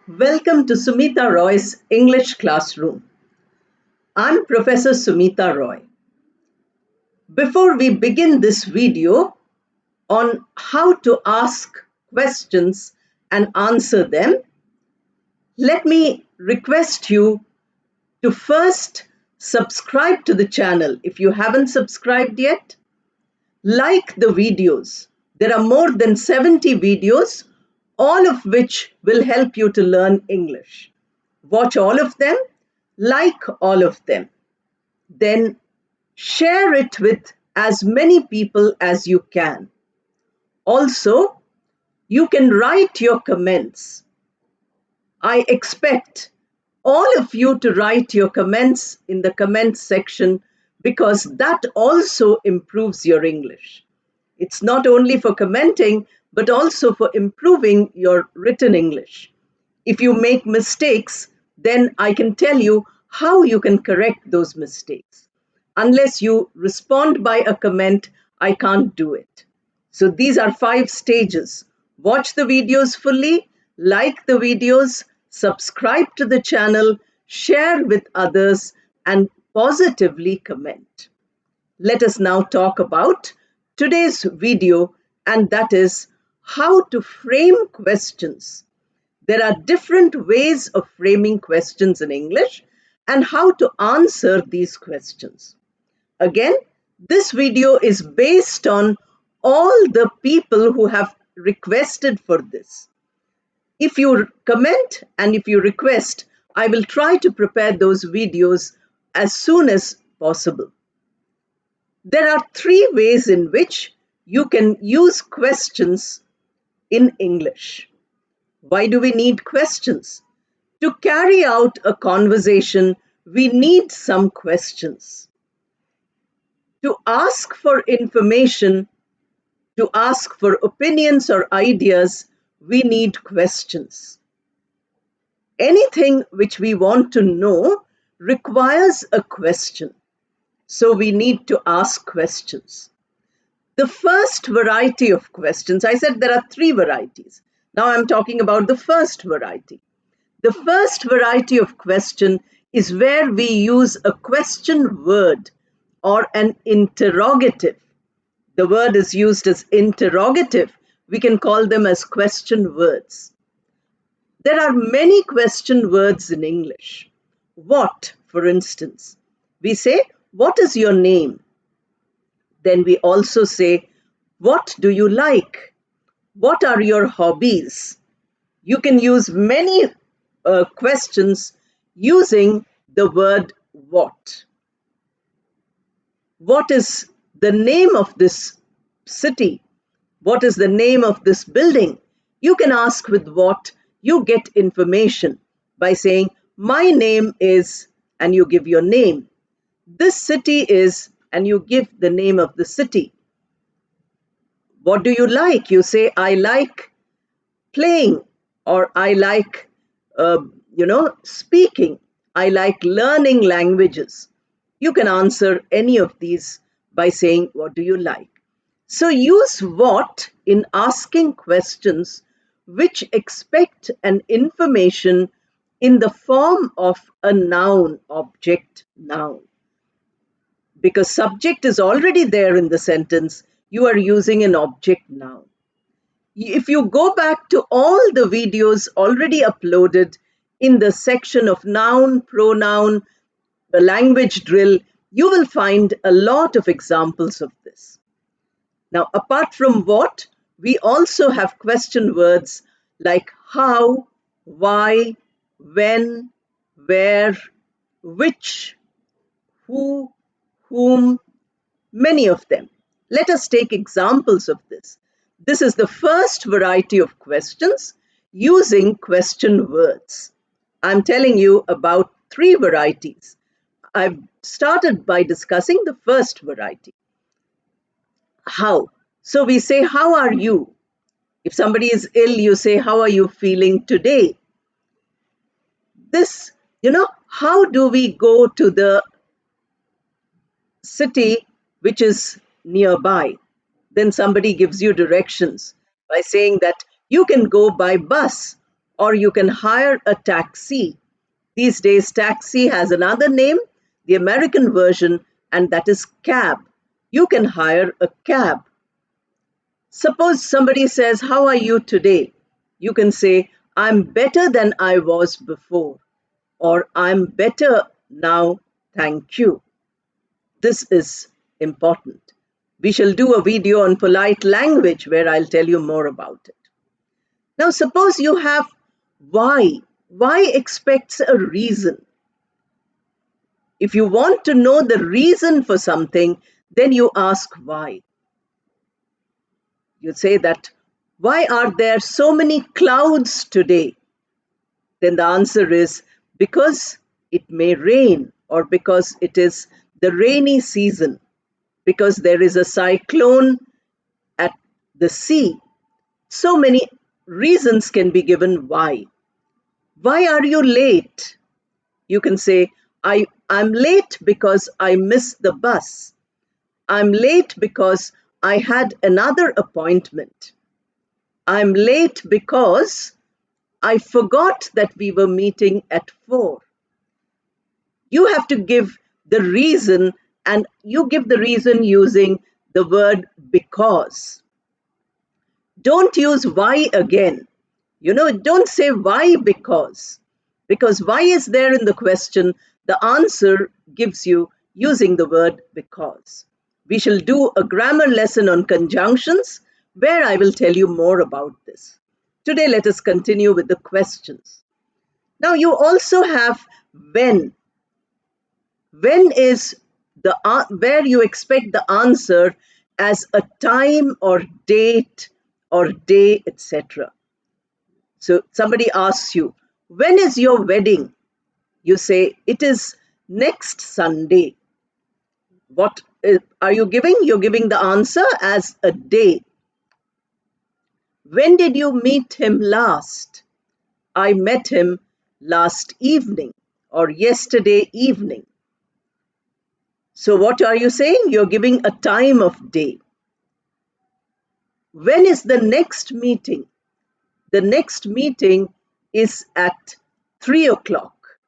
Welcome to Sumita Roy's English Classroom. I'm Professor Sumita Roy. Before we begin this video on how to ask questions and answer them, let me request you to first subscribe to the channel if you haven't subscribed yet. Like the videos. There are more than 70 videos, all of which will help you to learn English. Watch all of them, like all of them. Then share it with as many people as you can. Also, you can write your comments. I expect all of you to write your comments in the comments section because that also improves your English. It's not only for commenting, but also for improving your written English. If you make mistakes, then I can tell you how you can correct those mistakes. Unless you respond by a comment, I can't do it. So these are 5 stages. Watch the videos fully, like the videos, subscribe to the channel, share with others, and positively comment. Let us now talk about today's video, and that is how to frame questions. There are different ways of framing questions in English and how to answer these questions. Again, this video is based on all the people who have requested for this. If you comment and if you request, I will try to prepare those videos as soon as possible. There are 3 ways in which you can use questions in English. Why do we need questions? To carry out a conversation, we need some questions. To ask for information, to ask for opinions or ideas, we need questions. Anything which we want to know requires a question. So we need to ask questions. The first variety of questions, I said there are 3 varieties. Now I'm talking about the first variety. The first variety of question is where we use a question word or an interrogative. The word is used as interrogative. We can call them as question words. There are many question words in English. What, for instance? We say, what is your name? Then we also say, what do you like? What are your hobbies? You can use many questions using the word what. What is the name of this city? What is the name of this building? You can ask with what. You get information by saying, my name is, and you give your name. This city is, and you give the name of the city. What do you like? You say, I like playing, or I like, speaking. I like learning languages. You can answer any of these by saying, what do you like? So use what in asking questions which expect an information in the form of a noun, object, noun. Because subject is already there in the sentence, you are using an object noun. If you go back to all the videos already uploaded in the section of noun, pronoun, the language drill, you will find a lot of examples of this. Now, apart from what, we also have question words like how, why, when, where, which, who, whom, many of them. Let us take examples of this. This is the first variety of questions using question words. I'm telling you about 3 varieties. I've started by discussing the first variety. How? So we say, how are you? If somebody is ill, you say, how are you feeling today? This, how do we go to the city which is nearby? Then somebody gives you directions by saying that you can go by bus or you can hire a taxi. These days, taxi has another name, the American version, and that is cab. You can hire a cab. Suppose somebody says, "How are you today?" You can say, "I'm better than I was before," or "I'm better now, thank you." This is important. We shall do a video on polite language where I'll tell you more about it. Now, suppose you have why. Why expects a reason. If you want to know the reason for something, then you ask why. You say that, "Why are there so many clouds today?" Then the answer is, because it may rain, or because it is the rainy season, because there is a cyclone at the sea. So many reasons can be given why. Why are you late? You can say, I'm late because I missed the bus. I'm late because I had another appointment. I'm late because I forgot that we were meeting at 4. You have to give the reason, and you give the reason using the word because. Don't use why again. Don't say why because. Because why is there in the question, the answer gives you using the word because. We shall do a grammar lesson on conjunctions where I will tell you more about this. Today, let us continue with the questions. Now, you also have when. When is the where you expect the answer as a time or date or day, etc. So somebody asks you, "When is your wedding?" You say, "It is next Sunday." What are you giving? You're giving the answer as a day. When did you meet him last? I met him last evening or yesterday evening. So what are you saying? You're giving a time of day. When is the next meeting? The next meeting is at 3 o'clock.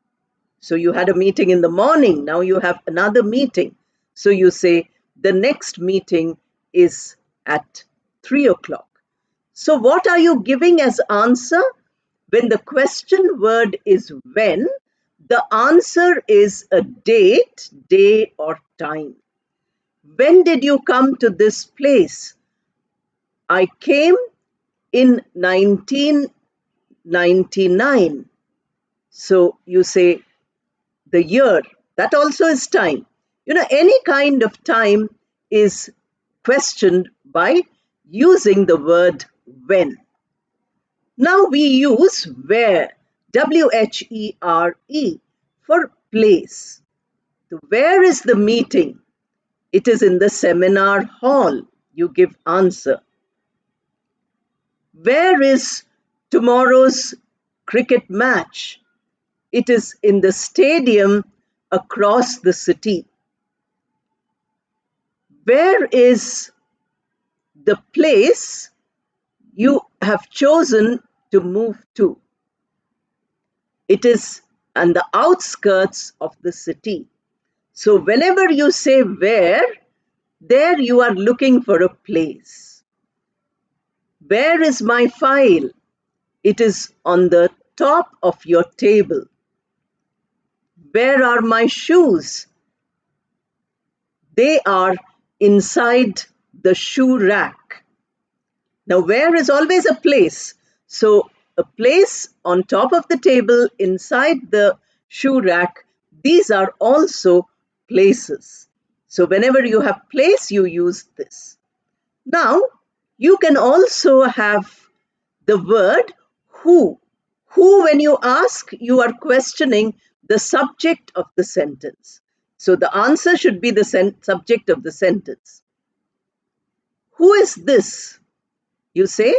So you had a meeting in the morning, now you have another meeting. So you say the next meeting is at 3 o'clock. So what are you giving as answer? When the question word is when, the answer is a date, day or time. When did you come to this place? I came in 1999. So you say the year. That also is time. Any kind of time is questioned by using the word when. Now we use where, WHERE, for place. So where is the meeting? It is in the seminar hall. You give answer. Where is tomorrow's cricket match? It is in the stadium across the city. Where is the place you have chosen to move to? It is on the outskirts of the city. So whenever you say where, there you are looking for a place. Where is my file? It is on the top of your table. Where are my shoes? They are inside the shoe rack. Now, where is always a place. So, a place on top of the table, inside the shoe rack, these are also places. So, whenever you have place, you use this. Now, you can also have the word who. Who, when you ask, you are questioning the subject of the sentence. So, the answer should be the subject of the sentence. Who is this? You say,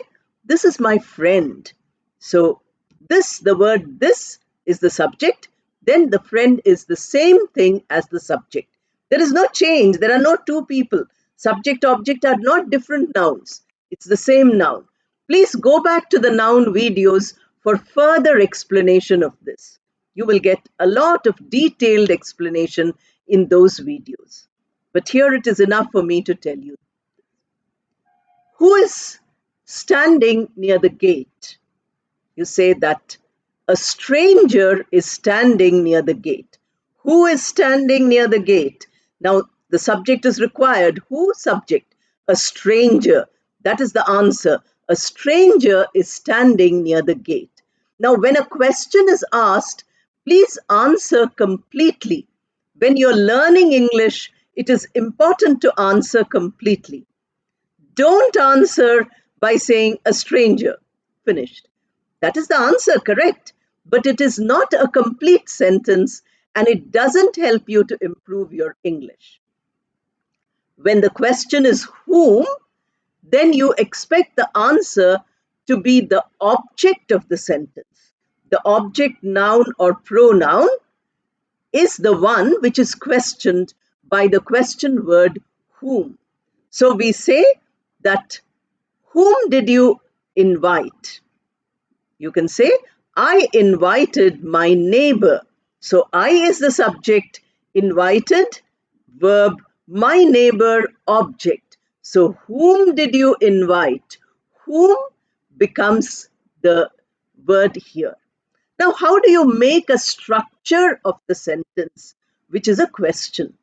this is my friend. So this, the word this is the subject, then the friend is the same thing as the subject. There is no change. There are no two people. Subject, object are not different nouns. It's the same noun. Please go back to the noun videos for further explanation of this. You will get a lot of detailed explanation in those videos. But here it is enough for me to tell you. Who is standing near the gate? You say that a stranger is standing near the gate. Who is standing near the gate? Now, the subject is required. Who subject? A stranger. That is the answer. A stranger is standing near the gate. Now, when a question is asked, please answer completely. When you're learning English, it is important to answer completely. Don't answer by saying a stranger. Finished. That is the answer, correct? But it is not a complete sentence and it doesn't help you to improve your English. When the question is whom, then you expect the answer to be the object of the sentence. The object, noun, or pronoun is the one which is questioned by the question word whom. So we say that, whom did you invite? You can say, I invited my neighbor. So I is the subject, invited, verb, my neighbor, object. So whom did you invite? Whom becomes the word here. Now, how do you make a structure of the sentence, which is a question?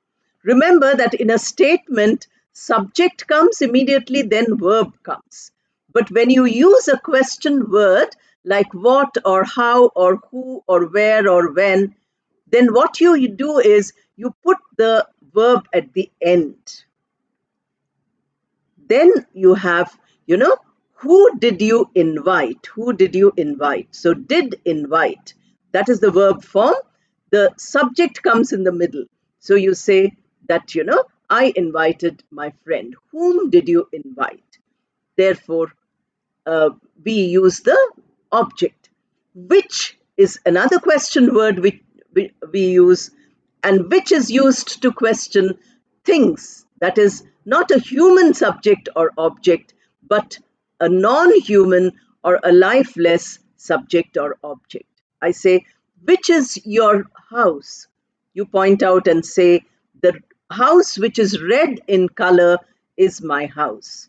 Remember that in a statement, subject comes immediately, then verb comes. But when you use a question word like what or how or who or where or when, then what you do is you put the verb at the end. Then you have, who did you invite? Who did you invite? So did invite. That is the verb form. The subject comes in the middle. So you say that, I invited my friend. Whom did you invite? Therefore, we use the object. Which is another question word which we use, and which is used to question things. That is not a human subject or object, but a non-human or a lifeless subject or object. I say, which is your house? You point out and say, the house which is red in color is my house.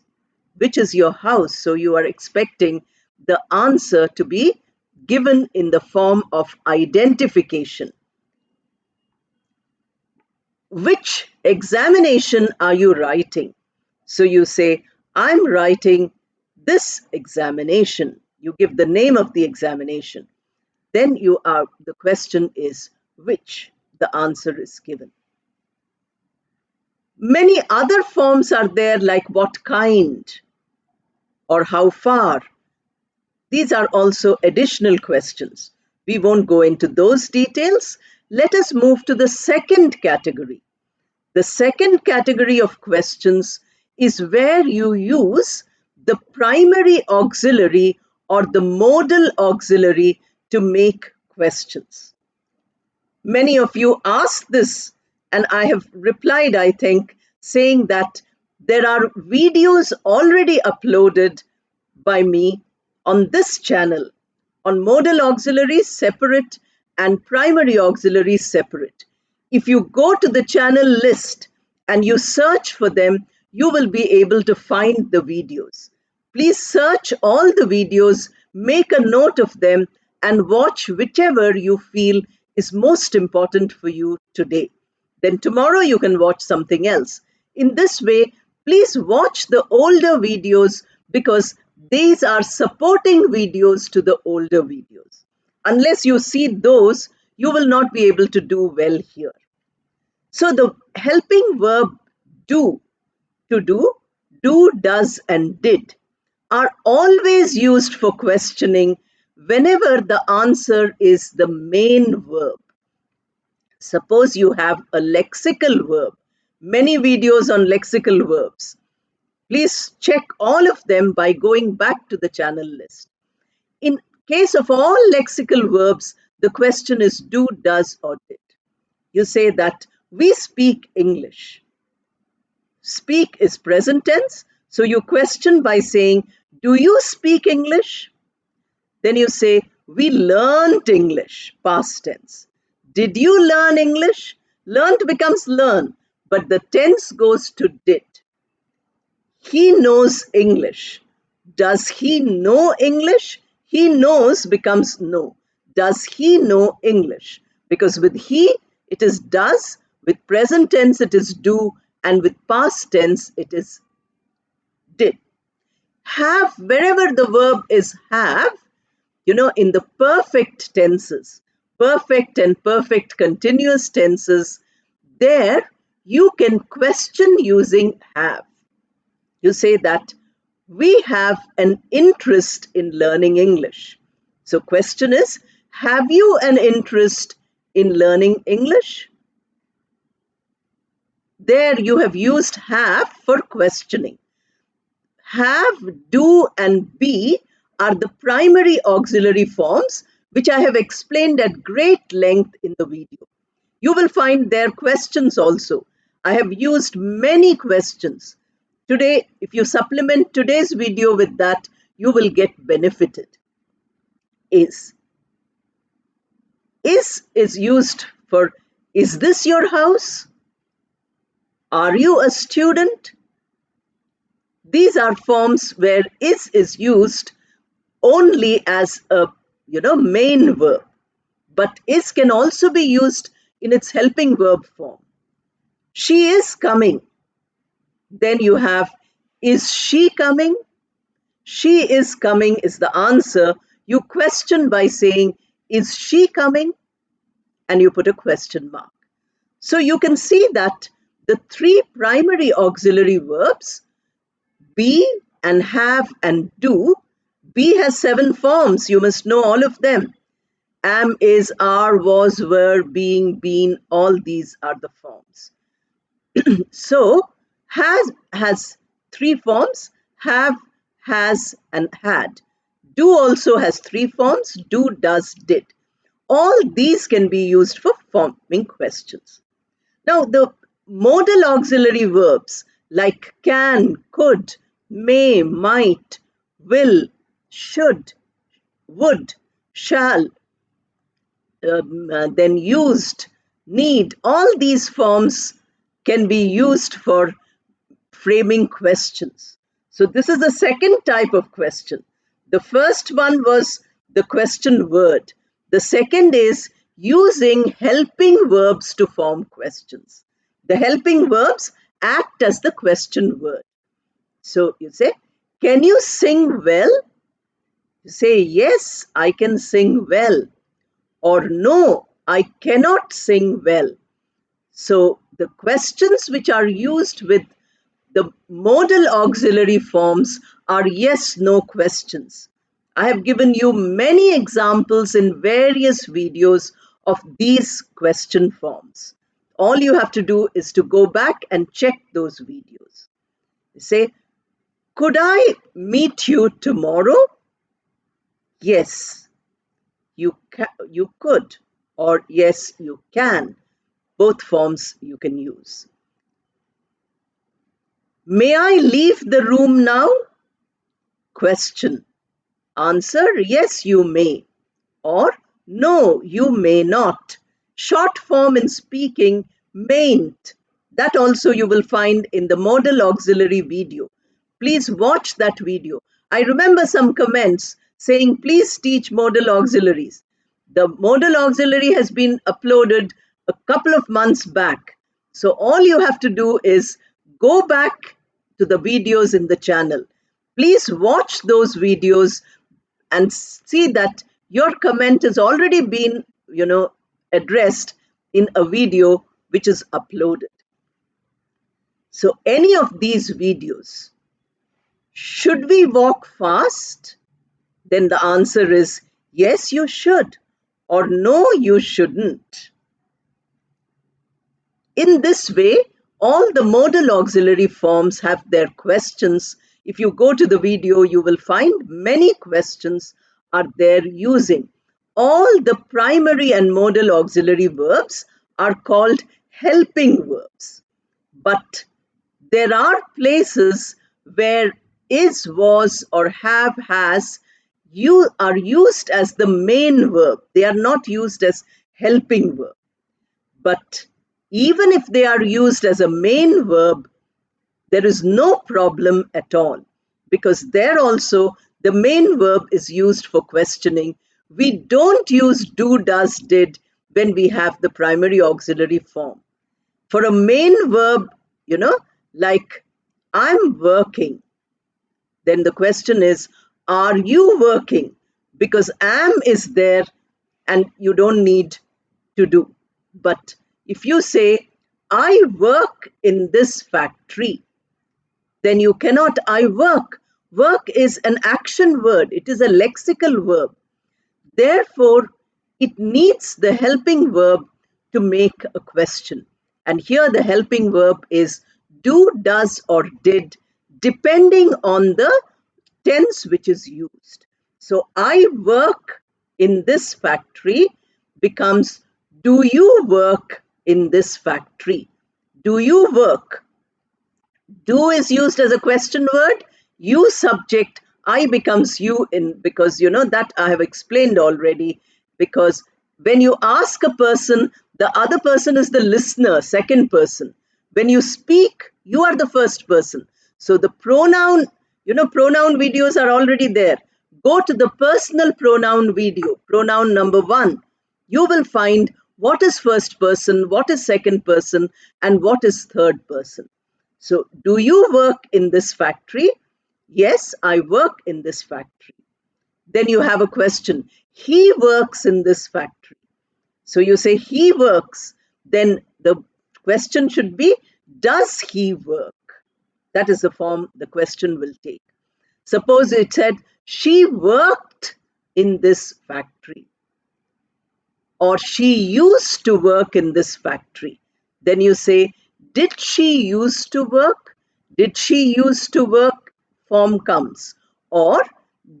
Which is your house? So you are expecting the answer to be given in the form of identification. Which examination are you writing? So you say, I'm writing this examination. You give the name of the examination. Then the question is which? The answer is given. Many other forms are there, like what kind or how far. These are also additional questions. We won't go into those details. Let us move to the second category. The second category of questions is where you use the primary auxiliary or the modal auxiliary to make questions. Many of you asked this, and I have replied, I think, saying that there are videos already uploaded by me on this channel on modal auxiliaries separate and primary auxiliaries separate. If you go to the channel list and you search for them, you will be able to find the videos. Please search all the videos, make a note of them, and watch whichever you feel is most important for you today. Then tomorrow you can watch something else. In this way, please watch the older videos because these are supporting videos to the older videos. Unless you see those, you will not be able to do well here. So the helping verb do, to do, does, and did are always used for questioning whenever the answer is the main verb. Suppose you have a lexical verb, many videos on lexical verbs. Please check all of them by going back to the channel list. In case of all lexical verbs, the question is do, does, or did. You say that we speak English. Speak is present tense, so you question by saying, do you speak English? Then you say, We learnt English, past tense. Did you learn English? Learnt becomes learn, but the tense goes to did. He knows English. Does he know English? He knows becomes know. Does he know English? Because with he, it is does, with present tense, it is do, and with past tense, it is did. Have, wherever the verb is have, in the perfect tenses, perfect and perfect continuous tenses, there you can question using have. You say that we have an interest in learning English. So question is, have you an interest in learning English? There you have used have for questioning. Have, do, and be are the primary auxiliary forms, which I have explained at great length in the video. You will find their questions also. I have used many questions. Today, if you supplement today's video with that, you will get benefited. Is used for, is this your house? Are you a student? These are forms where is used only as a main verb, but is can also be used in its helping verb form. She is coming. Then you have, is she coming? She is coming is the answer. You question by saying, is she coming? And you put a question mark. So you can see that the three primary auxiliary verbs, be and have and do, be has 7 forms. You must know all of them. Am, is, are, was, were, being, been, all these are the forms. So has 3 forms, have, has, and had. Do also has 3 forms, do, does, did. All these can be used for forming questions. Now, the modal auxiliary verbs like can, could, may, might, will, should, would, shall, then used, need, all these forms can be used for framing questions. So this is the second type of question. The first one was the question word. The second is using helping verbs to form questions. The helping verbs act as the question word. So you say, can you sing well? You say, yes, I can sing well. Or no, I cannot sing well. So the questions which are used with the modal auxiliary forms are yes, no questions. I have given you many examples in various videos of these question forms. All you have to do is to go back and check those videos. You say, could I meet you tomorrow? Yes, you could, or yes, you can. Both forms you can use. May I leave the room now? Question. Answer, yes, you may. Or, no, you may not. Short form in speaking, mayn't. That also you will find in the modal auxiliary video. Please watch that video. I remember some comments saying, please teach modal auxiliaries. The modal auxiliary has been uploaded a couple of months back. So all you have to do is go back to the videos in the channel. Please watch those videos and see that your comment has already been, addressed in a video which is uploaded. So any of these videos, should we walk fast? Then the answer is yes, you should, or no, you shouldn't. In this way, all the modal auxiliary forms have their questions. If you go to the video, you will find many questions are there using. All the primary and modal auxiliary verbs are called helping verbs. But there are places where is, was, or have, has you are used as the main verb. They are not used as helping verb. But even if they are used as a main verb, there is no problem at all, because there also the main verb is used for questioning. We don't use do, does, did when we have the primary auxiliary form. For a main verb, like I'm working, then the question is, are you working? Because am is there and you don't need to do. But if you say, I work in this factory, then you cannot I work. Work is an action word, it is a lexical verb. Therefore, it needs the helping verb to make a question. And here the helping verb is do, does, or did, depending on the tense which is used. So, I work in this factory becomes do you work in this factory? Do you work? Do is used as a question word. You subject, I becomes you in, because that I have explained already. Because when you ask a person, the other person is the listener, second person. When you speak, you are the first person. So the pronoun, pronoun videos are already there. Go to the personal pronoun video, pronoun number 1. You will find what is first person, what is second person, and what is third person. So, do you work in this factory? Yes, I work in this factory. Then you have a question. He works in this factory. So you say he works. Then the question should be, does he work? That is the form the question will take. Suppose it said, she worked in this factory, or she used to work in this factory. Then you say, did she used to work? Did she used to work? Form comes. Or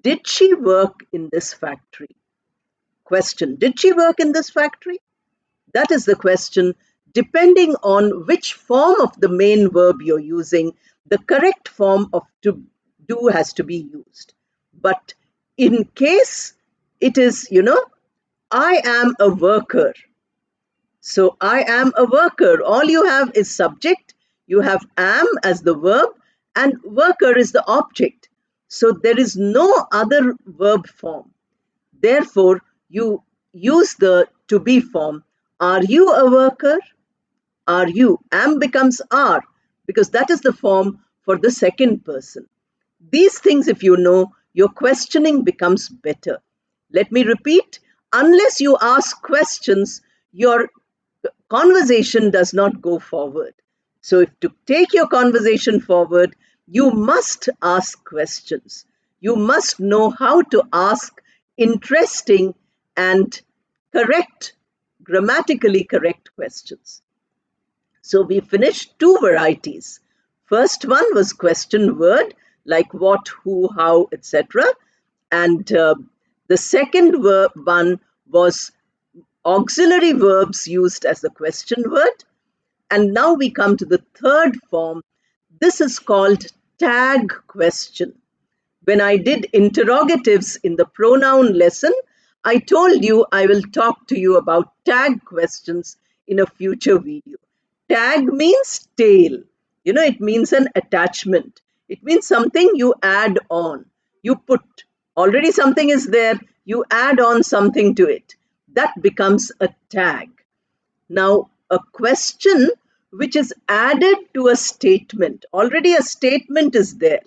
did she work in this factory? Question, did she work in this factory? That is the question. Depending on which form of the main verb you're using, the correct form of to do has to be used. But in case it is, I am a worker. So I am a worker. All you have is subject, you have am as the verb, and worker is the object. So there is no other verb form. Therefore, you use the to be form. Are you a worker? Are you? Am becomes are, because that is the form for the second person. These things, if you know, your questioning becomes better. Let me repeat, unless you ask questions, your conversation does not go forward. So, if to take your conversation forward, you must ask questions. You must know how to ask interesting and correct, grammatically correct questions. So, we finished 2 varieties. First one was question word, like what, who, how, etc. And the second one was auxiliary verbs used as the question word. And now we come to the third form. This is called tag question. When I did interrogatives in the pronoun lesson, I told you I will talk to you about tag questions in a future video. Tag means tail. It means an attachment. It means something you add on. You put, already something is there, you add on something to it. That becomes a tag. Now, a question which is added to a statement, already a statement is there,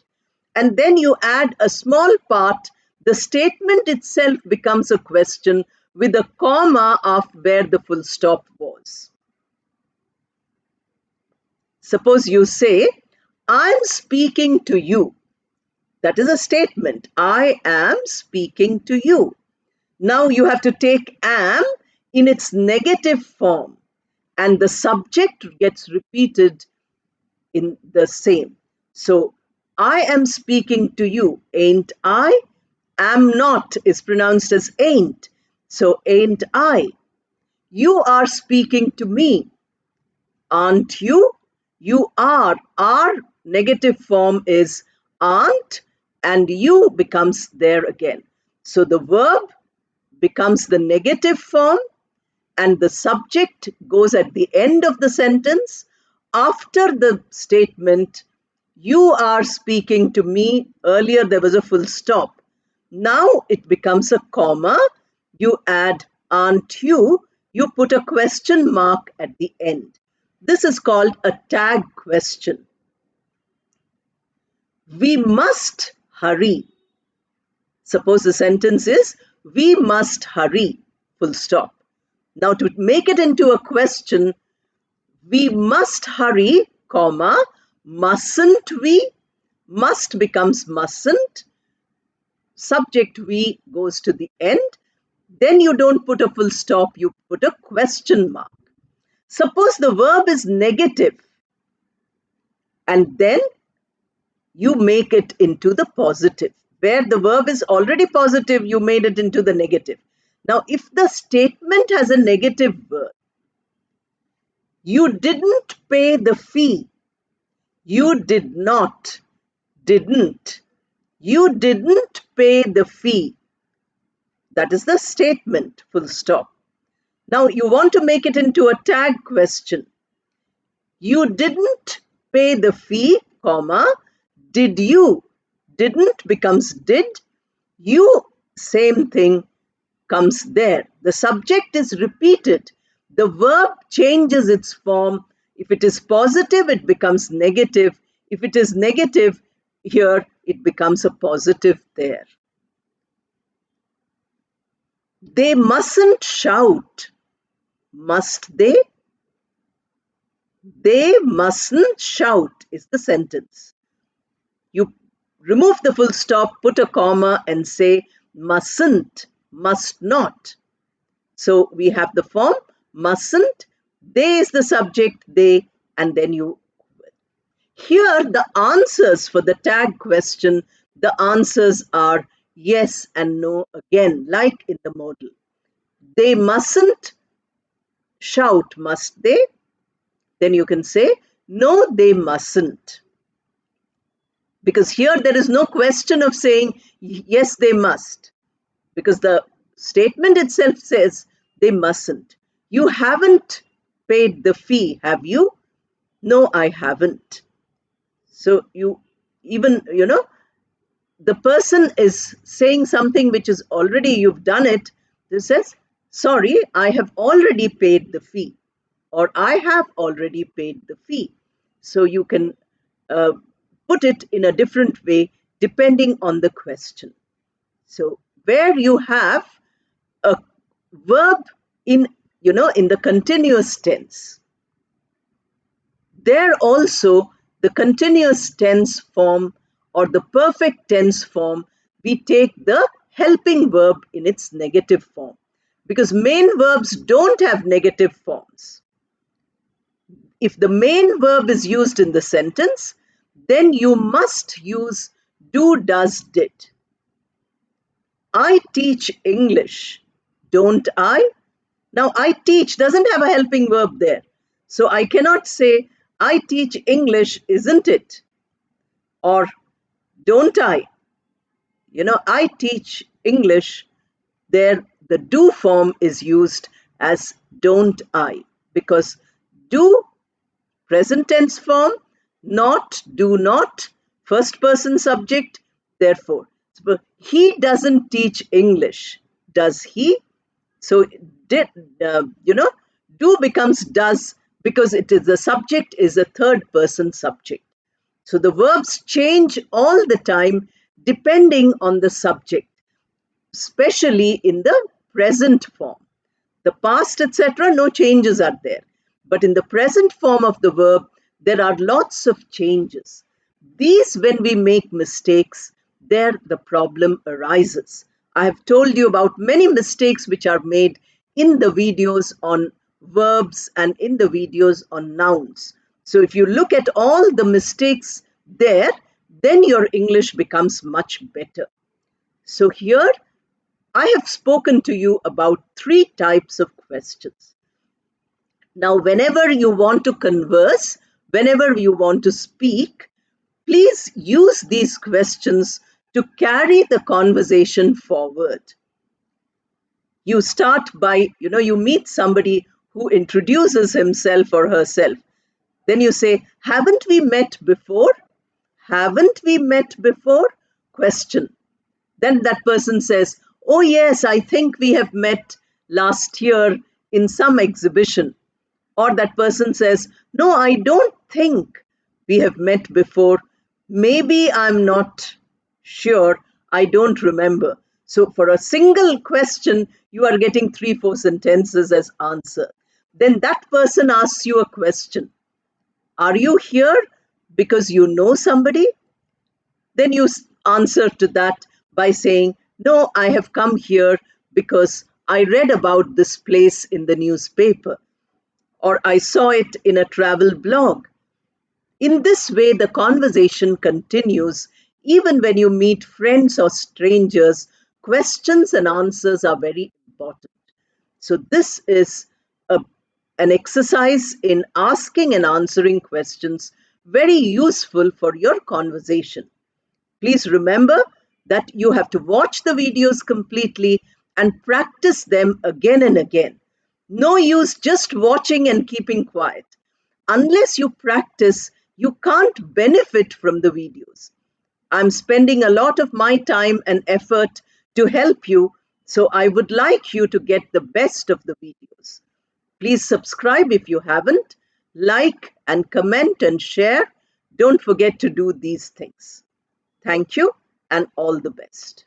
and then you add a small part, the statement itself becomes a question with a comma of where the full stop was. Suppose you say, I'm speaking to you. That is a statement. I am speaking to you. Now you have to take am in its negative form, and the subject gets repeated in the same. So, I am speaking to you, ain't I? Am not is pronounced as ain't. So, ain't I? You are speaking to me, aren't you? You are. Our negative form is aren't, and you becomes there again. So the verb becomes the negative form and the subject goes at the end of the sentence after the statement, you are speaking to me. Earlier there was a full stop. Now it becomes a comma. You add aren't you? You put a question mark at the end. This is called a tag question. We must hurry. Suppose the sentence is, we must hurry, full stop. Now to make it into a question, we must hurry, comma, mustn't we? Must becomes mustn't. Subject we goes to the end. Then you don't put a full stop, you put a question mark. Suppose the verb is negative and then you make it into the positive. Where the verb is already positive, you made it into the negative. Now, if the statement has a negative verb, you didn't pay the fee. You did not, didn't. You didn't pay the fee. That is the statement, full stop. Now, you want to make it into a tag question. You didn't pay the fee, comma, did you? Didn't becomes did. You, same thing comes there. The subject is repeated. The verb changes its form. If it is positive, it becomes negative. If it is negative, here it becomes a positive there. They mustn't shout. Must they? They mustn't shout is the sentence. You remove the full stop, put a comma and say mustn't, must not. So we have the form mustn't, they is the subject, they, and then you. Here the answers for the tag question, the answers are yes and no again, like in the modal. They mustn't shout, must they? Then you can say, no, they mustn't. Because here there is no question of saying, yes, they must. Because the statement itself says they mustn't. You haven't paid the fee, have you? No, I haven't. So you even, the person is saying something which is already, you've done it. This says, sorry, I have already paid the fee. Or I have already paid the fee. So you can put it in a different way depending on the question. So where you have a verb in the continuous tense, there also the continuous tense form or the perfect tense form, we take the helping verb in its negative form, because main verbs don't have negative forms. If the main verb is used in the sentence, then you must use do, does, did. I teach English, don't I? Now, I teach doesn't have a helping verb there. So I cannot say, I teach English, isn't it? Or don't I? I teach English. There, the do form is used as don't I, because do, present tense form, not, do not, first person subject, therefore. He doesn't teach English, does he? So did, do becomes does because it is the subject is a third person subject. So the verbs change all the time depending on the subject, especially in the present form. The past, etc., no changes are there. But in the present form of the verb, there are lots of changes. These, when we make mistakes, there the problem arises. I have told you about many mistakes which are made in the videos on verbs and in the videos on nouns. So if you look at all the mistakes there, then your English becomes much better. So here I have spoken to you about 3 types of questions. Now, whenever you want to converse, whenever you want to speak, please use these questions to carry the conversation forward. You start by, you meet somebody who introduces himself or herself. Then you say, haven't we met before? Haven't we met before? Question. Then that person says, oh, yes, I think we have met last year in some exhibition. Or that person says, no, I don't think we have met before. Maybe I'm not sure. I don't remember. So for a single question, you are getting 3-4 sentences as answer. Then that person asks you a question. Are you here because you know somebody? Then you answer to that by saying, no, I have come here because I read about this place in the newspaper, or I saw it in a travel blog. In this way, the conversation continues. Even when you meet friends or strangers, questions and answers are very important. So, this is a, an exercise in asking and answering questions, very useful for your conversation. Please remember that you have to watch the videos completely and practice them again and again. No use just watching and keeping quiet. Unless you practice, you can't benefit from the videos. I'm spending a lot of my time and effort to help you, so I would like you to get the best of the videos. Please subscribe if you haven't, like and comment and share. Don't forget to do these things. Thank you and all the best.